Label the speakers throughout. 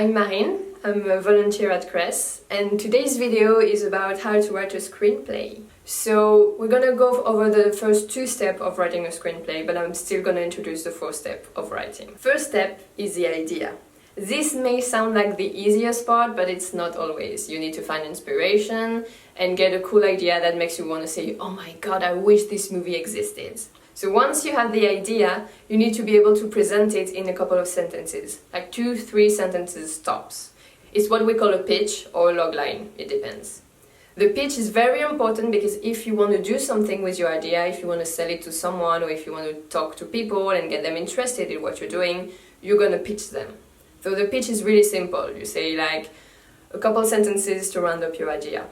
Speaker 1: I'm Marine, I'm a volunteer at CRES, and today's video is about how to write a screenplay. So we're gonna go over the first two steps of writing a screenplay, but I'm still gonna introduce the fourth step of writing. First step is the idea. This may sound like the easiest part, but it's not always. You need to find inspiration and get a cool idea that makes you want to say, oh my god, I wish this movie existed. So once you have the idea, you need to be able to present it in a couple of sentences, like 2-3 sentences tops. It's what we call a pitch or a logline, it depends. The pitch is very important because if you want to do something with your idea, if you want to sell it to someone, or if you want to talk to people and get them interested in what you're doing, you're going to pitch them. So the pitch is really simple. You say like a couple sentences to round up your idea.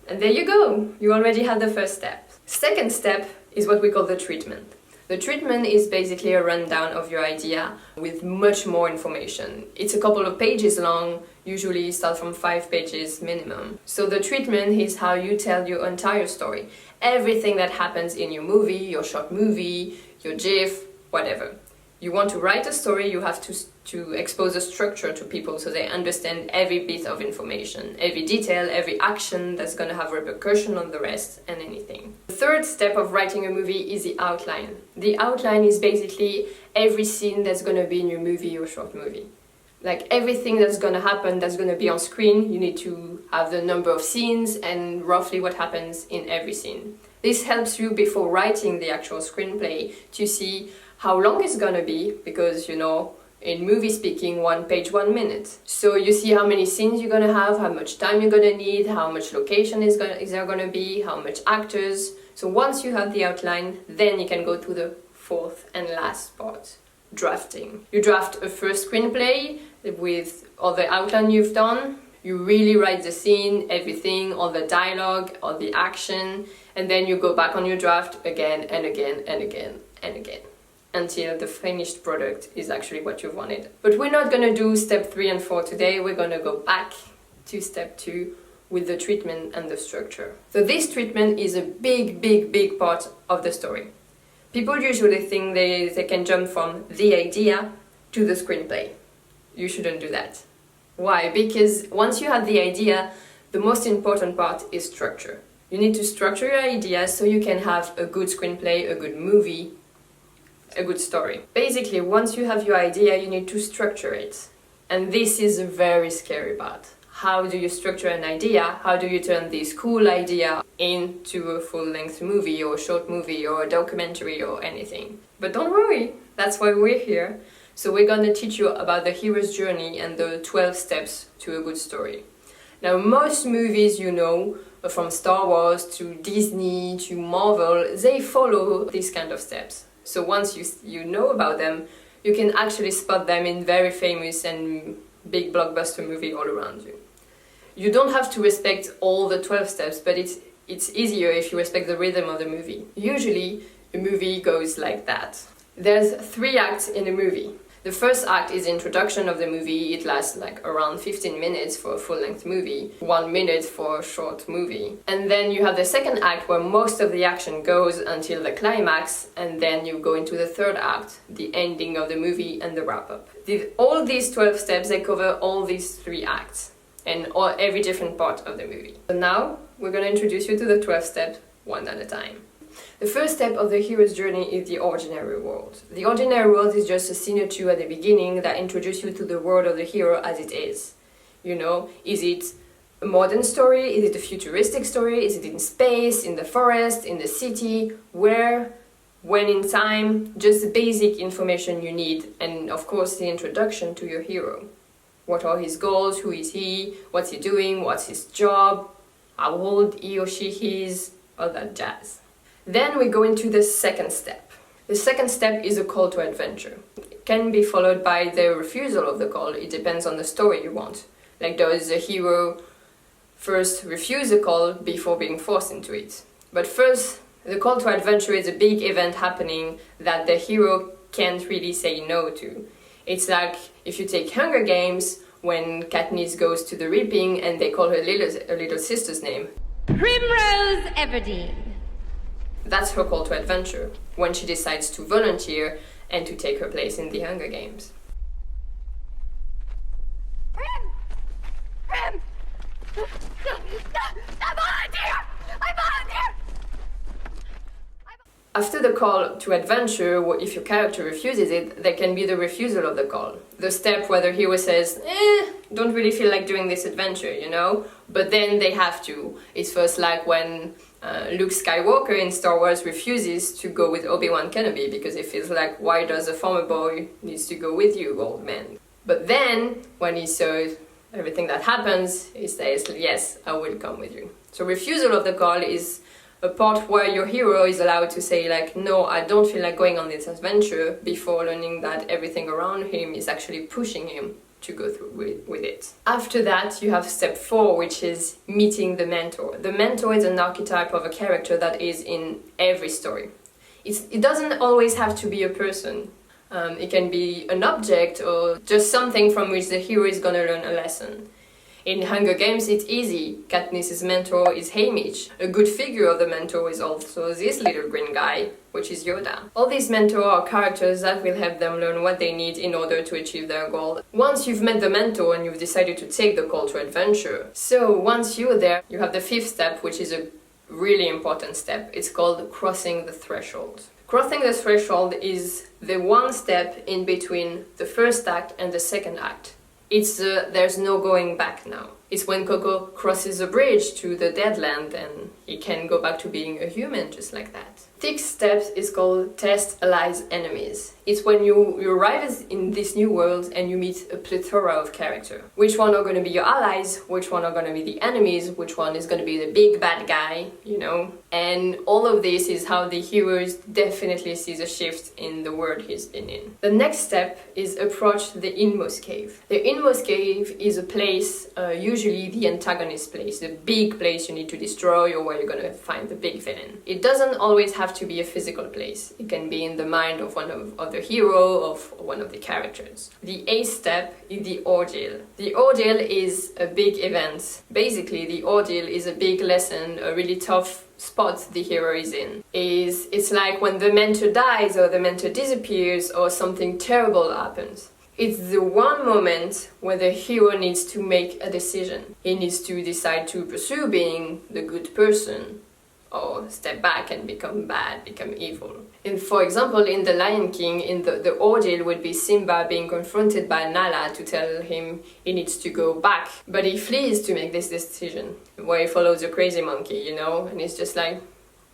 Speaker 1: And there you go, you already have the first step. Second step is what we call the treatment. The treatment is basically a rundown of your idea with much more information. It's a couple of pages long, usually start from 5 pages minimum. So the treatment is how you tell your entire story. Everything that happens in your movie, your short movie, your GIF, whatever. You want to write a story, you have to expose a structure to people so they understand every bit of information, every detail, every action that's going to have repercussion on the rest and anything. The third step of writing a movie is the outline. The outline is basically every scene that's going to be in your movie or short movie. Like everything that's going to happen, that's going to be on screen, you need to have the number of scenes and roughly what happens in every scene. This helps you before writing the actual screenplay to see how long it's gonna be, because you know, in movie speaking, 1 page, 1 minute. So you see how many scenes you're gonna have, how much time you're gonna need, how much location is there gonna be, how much actors. So once you have the outline, then you can go to the fourth and last part, drafting. You draft a first screenplay with all the outline you've done. You really write the scene, everything, all the dialogue, all the action, and then you go back on your draft again and again and again and again, until the finished product is actually what you wanted. But we're not gonna do step 3 and 4 today, we're gonna go back to step 2 with the treatment and the structure. So this treatment is a big part of the story. People usually think they can jump from the idea to the screenplay. You shouldn't do that. Why? Because once you have the idea, the most important part is structure. You need to structure your idea so you can have a good screenplay, a good movie, a good story. Basically, once you have your idea, you need to structure it. And this is a very scary part. How do you structure an idea? How do you turn this cool idea into a full-length movie or a short movie or a documentary or anything? But don't worry, that's why we're here. So we're gonna teach you about the hero's journey and the 12 steps to a good story. Now, most movies, you know, from Star Wars to Disney to Marvel, they follow these kind of steps. So once you know about them, you can actually spot them in very famous and big blockbuster movie all around you. You don't have to respect all the 12 steps, but it's easier if you respect the rhythm of the movie. Usually, a movie goes like that. There's 3 acts in a movie. The first act is the introduction of the movie. It lasts like around 15 minutes for a full-length movie, 1 minute for a short movie. And then you have the second act where most of the action goes until the climax, and then you go into the third act, the ending of the movie and the wrap-up. All these 12 steps, they cover all these 3 acts and every different part of the movie. So now we're going to introduce you to the 12 steps one at a time. The first step of the hero's journey is the ordinary world. The ordinary world is just a scene or two at the beginning that introduce you to the world of the hero as it is. You know, is it a modern story? Is it a futuristic story? Is it in space, in the forest, in the city? Where? When in time? Just the basic information you need, and of course the introduction to your hero. What are his goals? Who is he? What's he doing? What's his job? How old he or she is? All that jazz. Then we go into the second step. The second step is a call to adventure. It can be followed by the refusal of the call. It depends on the story you want. Like, does the hero first refuse the call before being forced into it? But first, the call to adventure is a big event happening that the hero can't really say no to. It's like if you take Hunger Games, when Katniss goes to the reaping and they call her little sister's name.
Speaker 2: Primrose Everdeen.
Speaker 1: That's her call to adventure, when she decides to volunteer and to take her place in the Hunger Games.
Speaker 2: Primrose!
Speaker 1: After the call to adventure, if your character refuses it, there can be the refusal of the call. The step where the hero says, don't really feel like doing this adventure, you know? But then they have to. It's first like when Luke Skywalker in Star Wars refuses to go with Obi-Wan Kenobi because he feels like, why does a former boy needs to go with you, old man? But then, when he saw everything that happens, he says, yes, I will come with you. So refusal of the call is a part where your hero is allowed to say like, no, I don't feel like going on this adventure, before learning that everything around him is actually pushing him to go through with it. After that, you have step 4, which is meeting the mentor. The mentor is an archetype of a character that is in every story. It doesn't always have to be a person. It can be an object or just something from which the hero is gonna learn a lesson. In Hunger Games, it's easy. Katniss's mentor is Haymitch. A good figure of the mentor is also this little green guy, which is Yoda. All these mentors are characters that will help them learn what they need in order to achieve their goal. Once you've met the mentor and you've decided to take the call to adventure, so once you're there, you have the 5th step, which is a really important step. It's called crossing the threshold. Crossing the threshold is the one step in between the first act and the second act. It's there's no going back now. It's when Coco crosses a bridge to the Deadland and he can go back to being a human just like that. 6th step is called Test Allies Enemies. It's when you arrive in this new world and you meet a plethora of characters. Which one are going to be your allies, which one are going to be the enemies, which one is going to be the big bad guy, you know? And all of this is how the hero definitely sees a shift in the world he's been in. The next step is approach the Inmost cave. The Inmost cave is a place, usually the antagonist place, the big place you need to destroy or where you're going to find the big villain. It doesn't always have to be a physical place. It can be in the mind of one of the hero, of one of the characters. The 8th step is the Ordeal. The Ordeal is a big event. Basically, the Ordeal is a big lesson, a really tough spot the hero is in. It's like when the mentor dies or the mentor disappears or something terrible happens. It's the one moment where the hero needs to make a decision. He needs to decide to pursue being the good person or step back and become bad, become evil. And for example, in The Lion King, in the ordeal would be Simba being confronted by Nala to tell him he needs to go back. But he flees to make this decision, where he follows a crazy monkey, you know, and he's just like,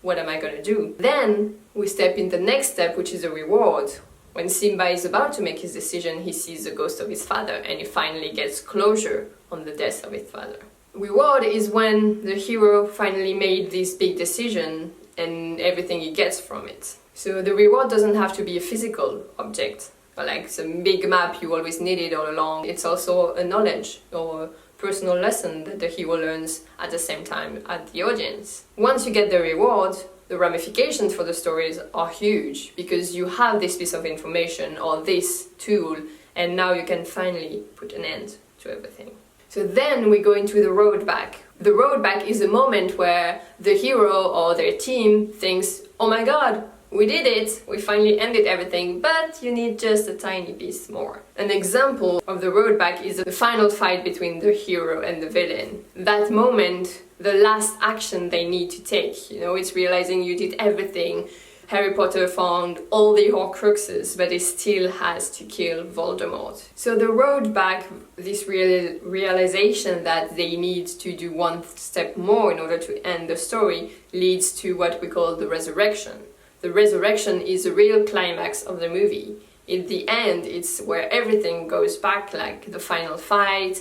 Speaker 1: what am I gonna do? Then we step in the next step, which is a reward. When Simba is about to make his decision, he sees the ghost of his father and he finally gets closure on the death of his father. Reward is when the hero finally made this big decision and everything he gets from it. So the reward doesn't have to be a physical object, or like some big map you always needed all along. It's also a knowledge or a personal lesson that the hero learns at the same time at the audience. Once you get the reward, the ramifications for the stories are huge because you have this piece of information or this tool and now you can finally put an end to everything. So then we go into the road back. The road back is a moment where the hero or their team thinks, oh my god, we did it, we finally ended everything, but you need just a tiny piece more. An example of the road back is the final fight between the hero and the villain. That moment, the last action they need to take, you know, it's realizing you did everything. Harry Potter found all the Horcruxes, but he still has to kill Voldemort. So the road back, this realization that they need to do one step more in order to end the story, leads to what we call the resurrection. The resurrection is the real climax of the movie. In the end, it's where everything goes back, like the final fight,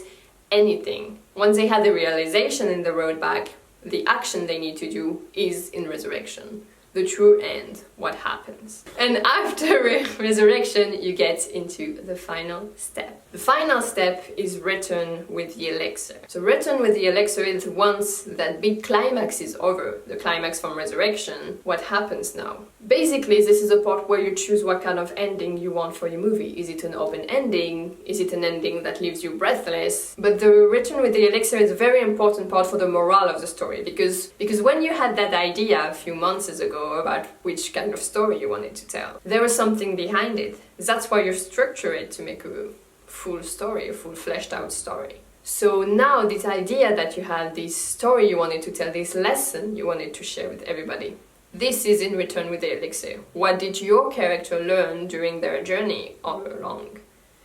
Speaker 1: anything. Once they had the realization in the road back, the action they need to do is in resurrection. The true end, what happens. And after resurrection, you get into the final step. The final step is Return with the Elixir. So Return with the Elixir is once that big climax is over, the climax from resurrection, what happens now? Basically, this is a part where you choose what kind of ending you want for your movie. Is it an open ending? Is it an ending that leaves you breathless? But the Return with the Elixir is a very important part for the morale of the story, because when you had that idea a few months ago about which kind of story you wanted to tell, there was something behind it. That's why you structure it to make a full story, a full fleshed out story. So now this idea that you had, this story you wanted to tell, this lesson you wanted to share with everybody, This is in return with the Elixir. What did your character learn during their journey all along?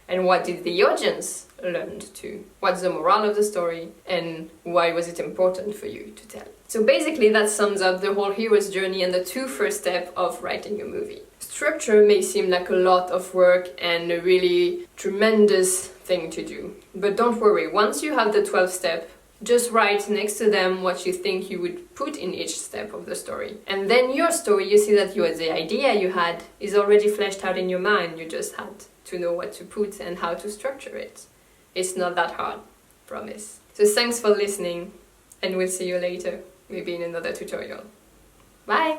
Speaker 1: And what did the audience learn too? What's the moral of the story? And why was it important for you to tell? So basically that sums up the whole hero's journey and the two first steps of writing a movie. Structure may seem like a lot of work and a really tremendous thing to do. But don't worry, once you have the 12 steps, just write next to them what you think you would put in each step of the story. And then your story, you see that the idea you had is already fleshed out in your mind. You just had to know what to put and how to structure it. It's not that hard, promise. So thanks for listening, and we'll see you later, maybe in another tutorial. Bye!